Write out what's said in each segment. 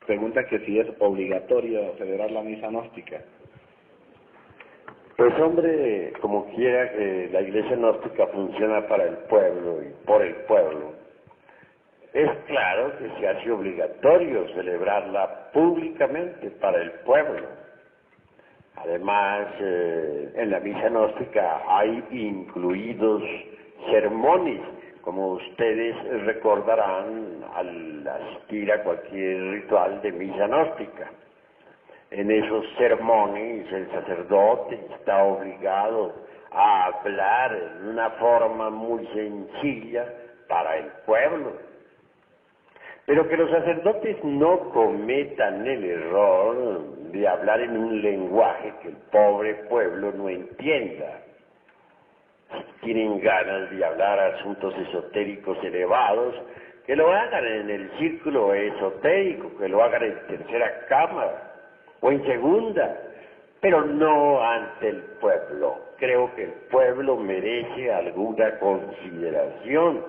Pregunta que si es obligatorio celebrar la misa gnóstica. Pues hombre, como quiera que la iglesia gnóstica funciona para el pueblo y por el pueblo, es claro que se hace obligatorio celebrarla públicamente para el pueblo. Además, en la misa gnóstica hay incluidos sermones, como ustedes recordarán al asistir a cualquier ritual de misa gnóstica. En esos sermones el sacerdote está obligado a hablar en una forma muy sencilla para el pueblo. Pero que los sacerdotes no cometan el error de hablar en un lenguaje que el pobre pueblo no entienda. Si tienen ganas de hablar asuntos esotéricos elevados, que lo hagan en el círculo esotérico, que lo hagan en tercera cámara o en segunda, pero no ante el pueblo. Creo que el pueblo merece alguna consideración.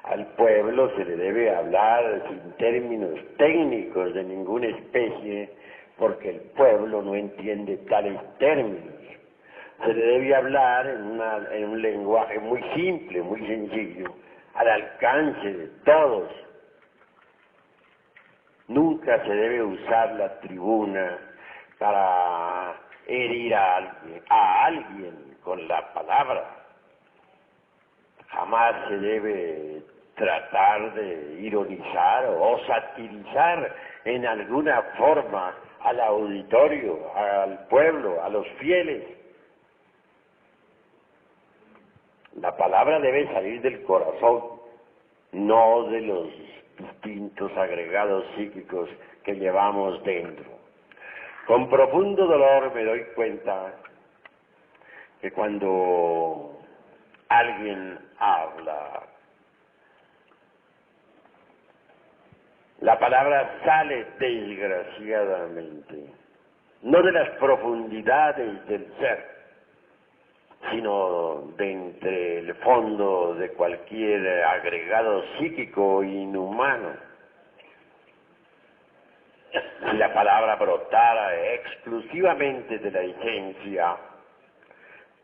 Al pueblo se le debe hablar sin términos técnicos de ninguna especie, porque el pueblo no entiende tales términos. Se le debe hablar en un lenguaje muy simple, muy sencillo, al alcance de todos. Nunca se debe usar la tribuna para herir a alguien con la palabra. Jamás se debe tratar de ironizar o satirizar en alguna forma al auditorio, al pueblo, a los fieles. La palabra debe salir del corazón, no de los distintos agregados psíquicos que llevamos dentro. Con profundo dolor me doy cuenta que cuando alguien habla, la palabra sale desgraciadamente, no de las profundidades del ser, sino de entre el fondo de cualquier agregado psíquico inhumano. Si la palabra brotara exclusivamente de la esencia,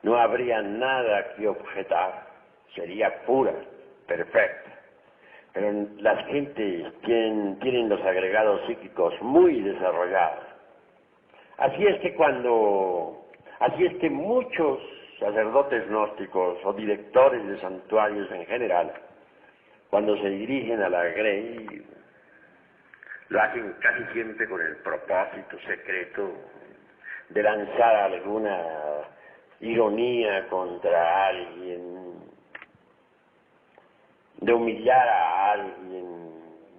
no habría nada que objetar, sería pura, perfecta. Pero las gentes tienen los agregados psíquicos muy desarrollados. Así es que muchos sacerdotes gnósticos o directores de santuarios en general, cuando se dirigen a la grey, lo hacen casi siempre con el propósito secreto de lanzar alguna ironía contra alguien, de humillar a alguien,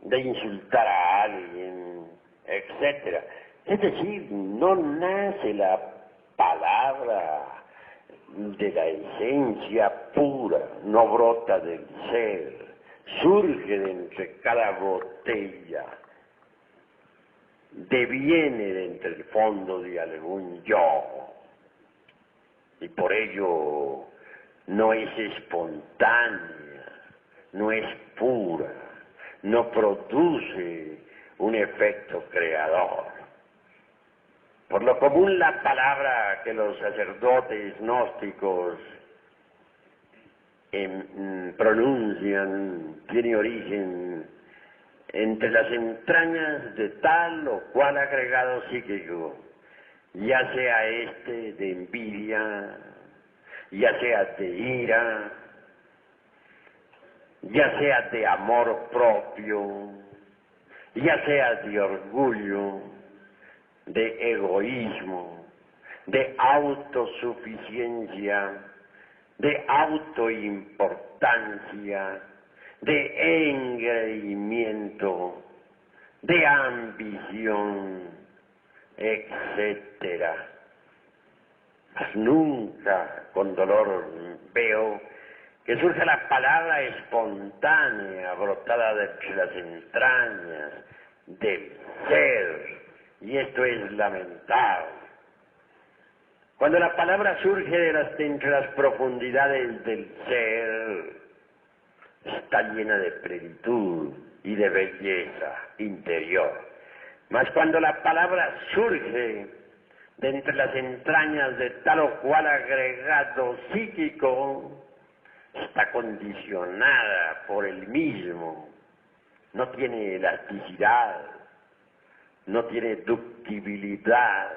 de insultar a alguien, etc. Es decir, no nace la palabra de la esencia pura, no brota del ser, surge de entre cada botella, deviene de entre el fondo de algún yo, y por ello no es espontánea, no es pura, no produce un efecto creador. Por lo común, la palabra que los sacerdotes gnósticos pronuncian tiene origen entre las entrañas de tal o cual agregado psíquico, ya sea de envidia, ya sea de ira, ya sea de amor propio, ya sea de orgullo, de egoísmo, de autosuficiencia, de autoimportancia, de engreimiento, de ambición, etcétera. Mas nunca con dolor veo que surge la palabra espontánea, brotada de las entrañas del ser, y esto es lamentable. Cuando la palabra surge entre las profundidades del ser, está llena de plenitud y de belleza interior. Mas cuando la palabra surge de entre las entrañas de tal o cual agregado psíquico, está condicionada por el mismo, no tiene elasticidad, no tiene ductibilidad,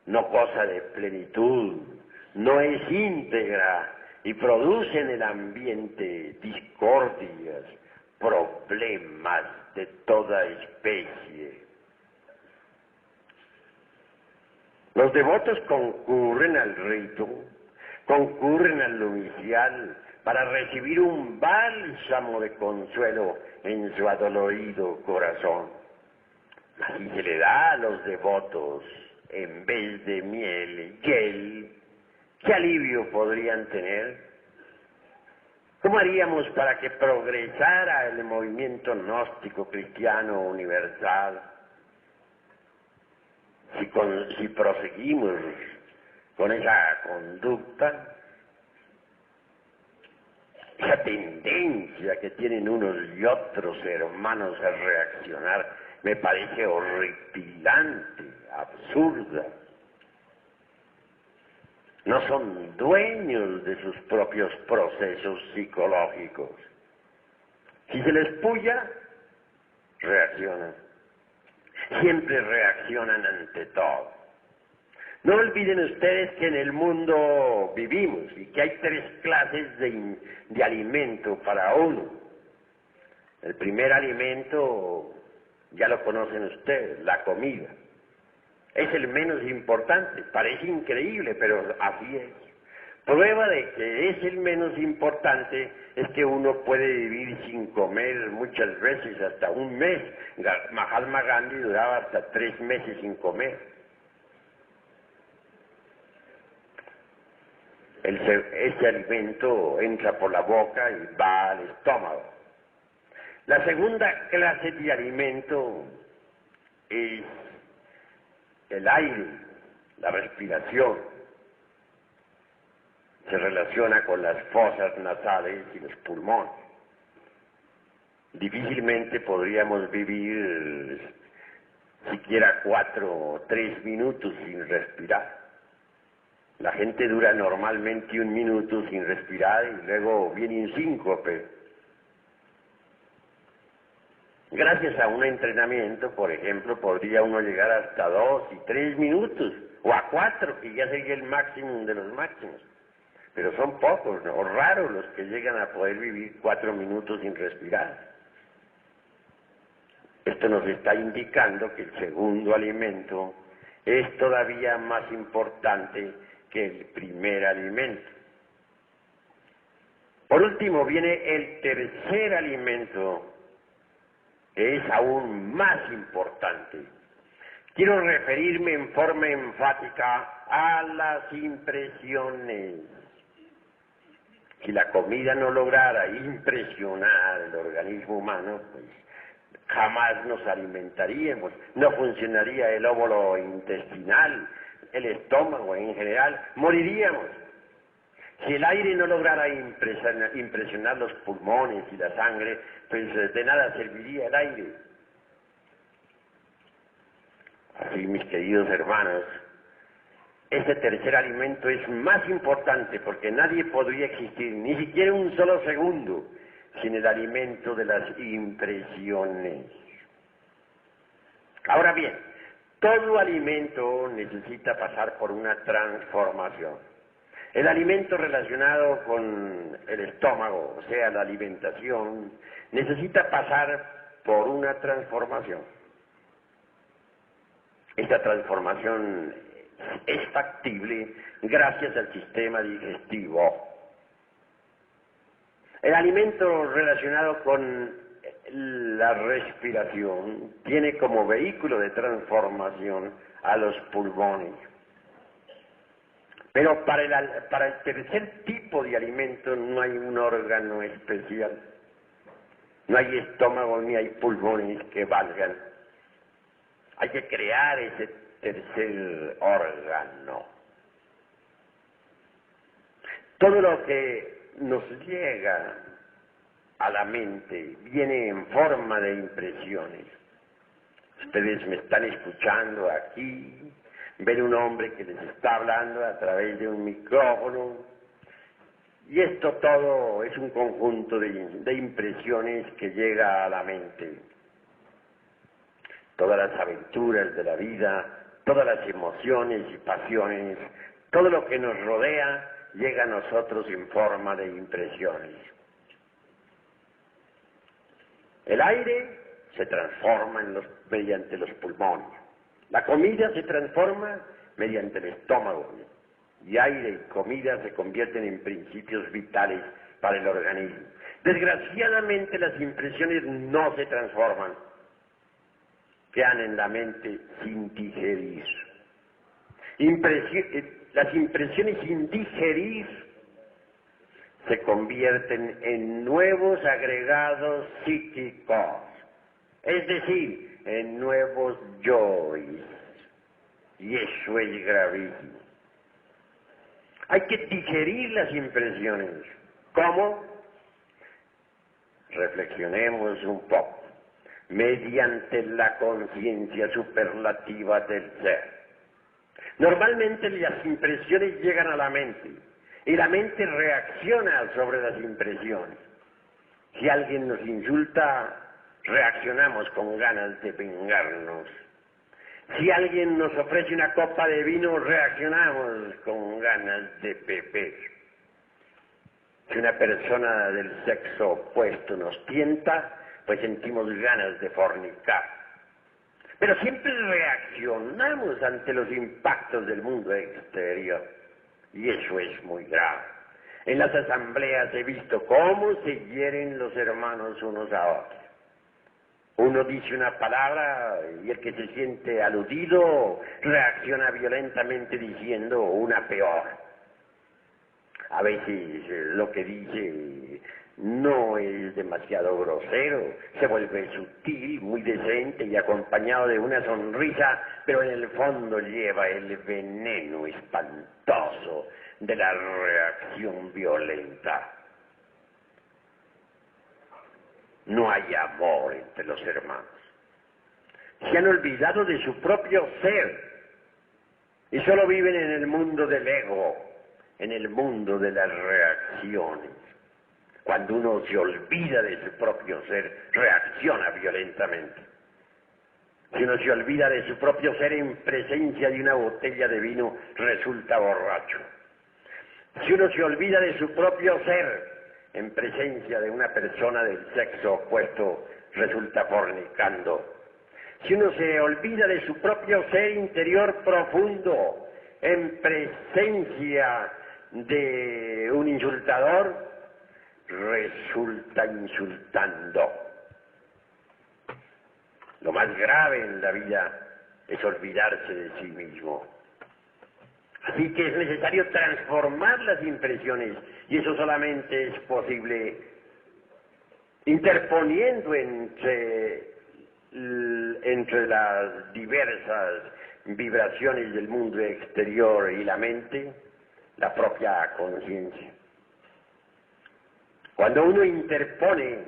no goza de plenitud, no es íntegra y produce en el ambiente discordias, problemas de toda especie. Los devotos concurren al rito, concurren al novicial para recibir un bálsamo de consuelo en su adolorido corazón. Así se le da a los devotos, en vez de miel, hiel. ¿Qué alivio podrían tener? ¿Cómo haríamos para que progresara el movimiento gnóstico cristiano universal? Si proseguimos con esa conducta, esa tendencia que tienen unos y otros hermanos a reaccionar, me parece horripilante, absurda. No son dueños de sus propios procesos psicológicos. Si se les puya, reaccionan. Siempre reaccionan ante todo. No olviden ustedes que en el mundo vivimos y que hay tres clases de alimento para uno. El primer alimento, ya lo conocen ustedes, la comida. Es el menos importante, parece increíble, pero así es. Prueba de que es el menos importante es que uno puede vivir sin comer muchas veces hasta un mes. Mahatma Gandhi duraba hasta 3 meses sin comer. Ese alimento entra por la boca y va al estómago. La segunda clase de alimento es el aire, la respiración. Se relaciona con las fosas nasales y los pulmones. Difícilmente podríamos vivir siquiera 4 o 3 minutos sin respirar. La gente dura normalmente 1 minuto sin respirar y luego viene un síncope. Gracias a un entrenamiento, por ejemplo, podría uno llegar hasta 2 y 3 minutos, o a 4, que ya sería el máximo de los máximos. Pero son pocos, ¿no? O raros los que llegan a poder vivir 4 minutos sin respirar. Esto nos está indicando que el segundo alimento es todavía más importante que el primer alimento. Por último viene el tercer alimento, que es aún más importante. Quiero referirme en forma enfática a las impresiones. Si la comida no lograra impresionar el organismo humano, pues jamás nos alimentaríamos, no funcionaría el óvulo intestinal, el estómago en general, moriríamos. Si el aire no lograra impresionar los pulmones y la sangre, pues de nada serviría el aire. Así, mis queridos hermanos, este tercer alimento es más importante porque nadie podría existir, ni siquiera un solo segundo, sin el alimento de las impresiones. Ahora bien, todo alimento necesita pasar por una transformación. El alimento relacionado con el estómago, o sea, la alimentación, necesita pasar por una transformación. Esta transformación es factible gracias al sistema digestivo. El alimento relacionado con la respiración tiene como vehículo de transformación a los pulmones. Pero para el tercer tipo de alimento no hay un órgano especial. No hay estómago ni hay pulmones que valgan. Hay que crear ese tercer órgano. Todo lo que nos llega a la mente viene en forma de impresiones. Ustedes me están escuchando aquí, ven un hombre que les está hablando a través de un micrófono, y esto todo es un conjunto de impresiones que llega a la mente. Todas las aventuras de la vida, todas las emociones y pasiones, todo lo que nos rodea llega a nosotros en forma de impresiones. El aire se transforma mediante los pulmones. La comida se transforma mediante el estómago. Y aire y comida se convierten en principios vitales para el organismo. Desgraciadamente las impresiones no se transforman. Quedan en la mente sin digerir. Las impresiones sin digerir se convierten en nuevos agregados psíquicos, es decir, en nuevos yoes, y eso es gravísimo. Hay que digerir las impresiones. ¿Cómo? Reflexionemos un poco. Mediante la conciencia superlativa del ser. Normalmente las impresiones llegan a la mente y la mente reacciona sobre las impresiones. Si alguien nos insulta, reaccionamos con ganas de vengarnos. Si alguien nos ofrece una copa de vino, reaccionamos con ganas de beber. Si una persona del sexo opuesto nos tienta, pues sentimos ganas de fornicar. Pero siempre reaccionamos ante los impactos del mundo exterior, y eso es muy grave. En las asambleas he visto cómo se hieren los hermanos unos a otros. Uno dice una palabra y el que se siente aludido reacciona violentamente diciendo una peor. A veces lo que dice no es demasiado grosero, se vuelve sutil, muy decente y acompañado de una sonrisa, pero en el fondo lleva el veneno espantoso de la reacción violenta. No hay amor entre los hermanos. Se han olvidado de su propio ser y solo viven en el mundo del ego, en el mundo de las reacciones. Cuando uno se olvida de su propio ser, reacciona violentamente. Si uno se olvida de su propio ser en presencia de una botella de vino, resulta borracho. Si uno se olvida de su propio ser en presencia de una persona del sexo opuesto, resulta fornicando. Si uno se olvida de su propio ser interior profundo en presencia de un insultador, resulta insultando. Lo más grave en la vida es olvidarse de sí mismo. Así que es necesario transformar las impresiones, y eso solamente es posible interponiendo entre las diversas vibraciones del mundo exterior y la mente, la propia conciencia. Cuando uno interpone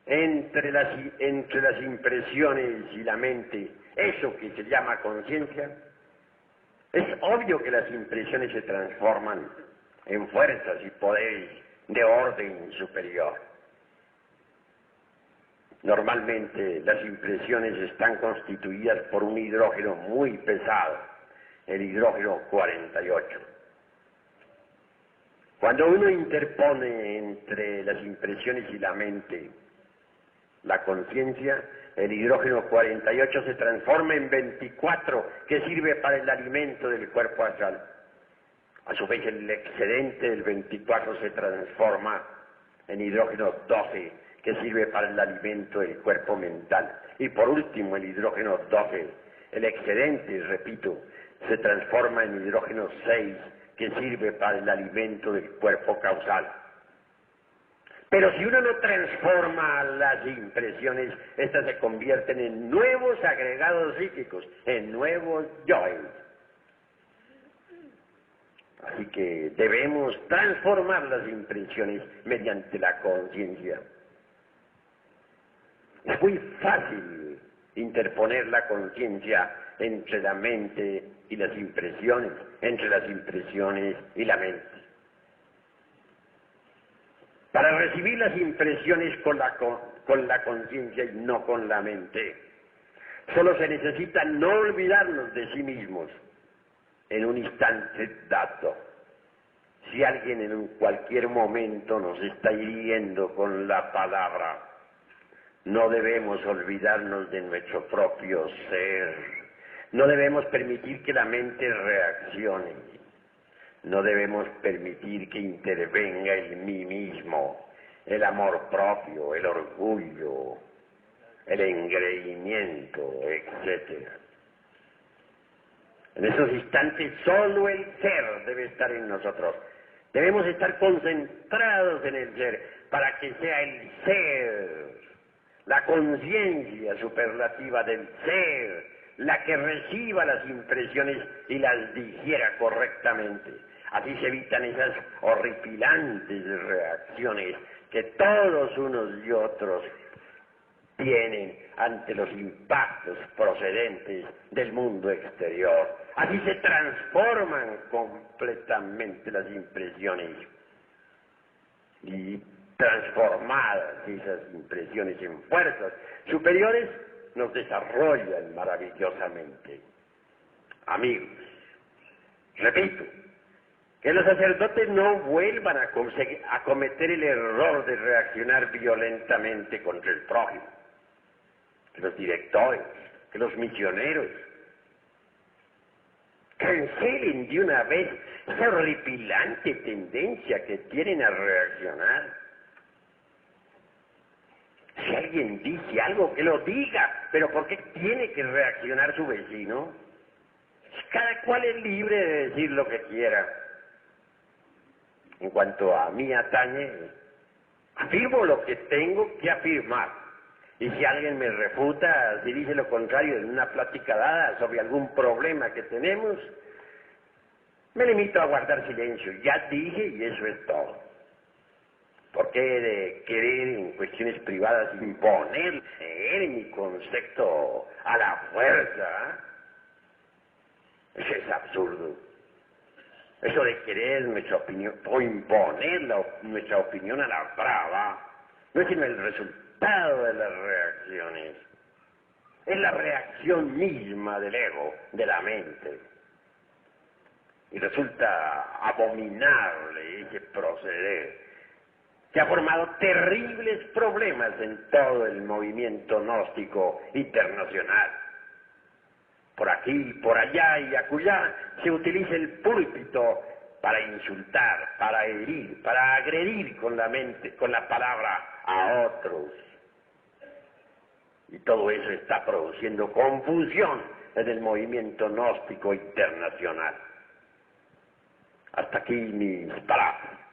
entre las impresiones y la mente eso que se llama conciencia, es obvio que las impresiones se transforman en fuerzas y poderes de orden superior. Normalmente las impresiones están constituidas por un hidrógeno muy pesado, el hidrógeno 48. Cuando uno interpone entre las impresiones y la mente la conciencia, el hidrógeno 48 se transforma en 24, que sirve para el alimento del cuerpo astral. A su vez, el excedente del 24 se transforma en hidrógeno 12, que sirve para el alimento del cuerpo mental. Y por último, el hidrógeno 12, el excedente, repito, se transforma en hidrógeno 6, que sirve para el alimento del cuerpo causal. Pero si uno no transforma las impresiones, estas se convierten en nuevos agregados psíquicos, en nuevos yoes. Así que debemos transformar las impresiones mediante la conciencia. Es muy fácil interponer la conciencia entre la mente y las impresiones, entre las impresiones y la mente. Para recibir las impresiones con la conciencia y no con la mente, solo se necesita no olvidarnos de sí mismos en un instante dado. Si alguien en cualquier momento nos está hiriendo con la palabra, no debemos olvidarnos de nuestro propio ser. No debemos permitir que la mente reaccione. No debemos permitir que intervenga el mí mismo, el amor propio, el orgullo, el engreimiento, etc. En esos instantes solo el ser debe estar en nosotros. Debemos estar concentrados en el ser para que sea el ser, la conciencia superlativa del ser, la que reciba las impresiones y las digiera correctamente. Así se evitan esas horripilantes reacciones que todos unos y otros tienen ante los impactos procedentes del mundo exterior. Así se transforman completamente las impresiones y transformadas esas impresiones en fuerzas superiores nos desarrollan maravillosamente. Amigos, repito, que los sacerdotes no vuelvan a cometer el error de reaccionar violentamente contra el prójimo, que los directores, que los misioneros cancelen de una vez esa horripilante tendencia que tienen a reaccionar. Si alguien dice algo, que lo diga, pero ¿por qué tiene que reaccionar su vecino? Cada cual es libre de decir lo que quiera. En cuanto a mí atañe, afirmo lo que tengo que afirmar. Y si alguien me refuta, si dice lo contrario en una plática dada sobre algún problema que tenemos, me limito a guardar silencio. Ya dije y eso es todo. ¿Por qué de querer en cuestiones privadas imponer mi concepto a la fuerza? Eso es absurdo. Eso de querer nuestra opinión o imponer nuestra opinión a la brava no es sino el resultado de las reacciones. Es la reacción misma del ego, de la mente. Y resulta abominable ese proceder que ha formado terribles problemas en todo el movimiento gnóstico internacional. Por aquí, por allá y acullá se utiliza el púlpito para insultar, para herir, para agredir con la mente, con la palabra a otros. Y todo eso está produciendo confusión en el movimiento gnóstico internacional. Hasta aquí mis palabras.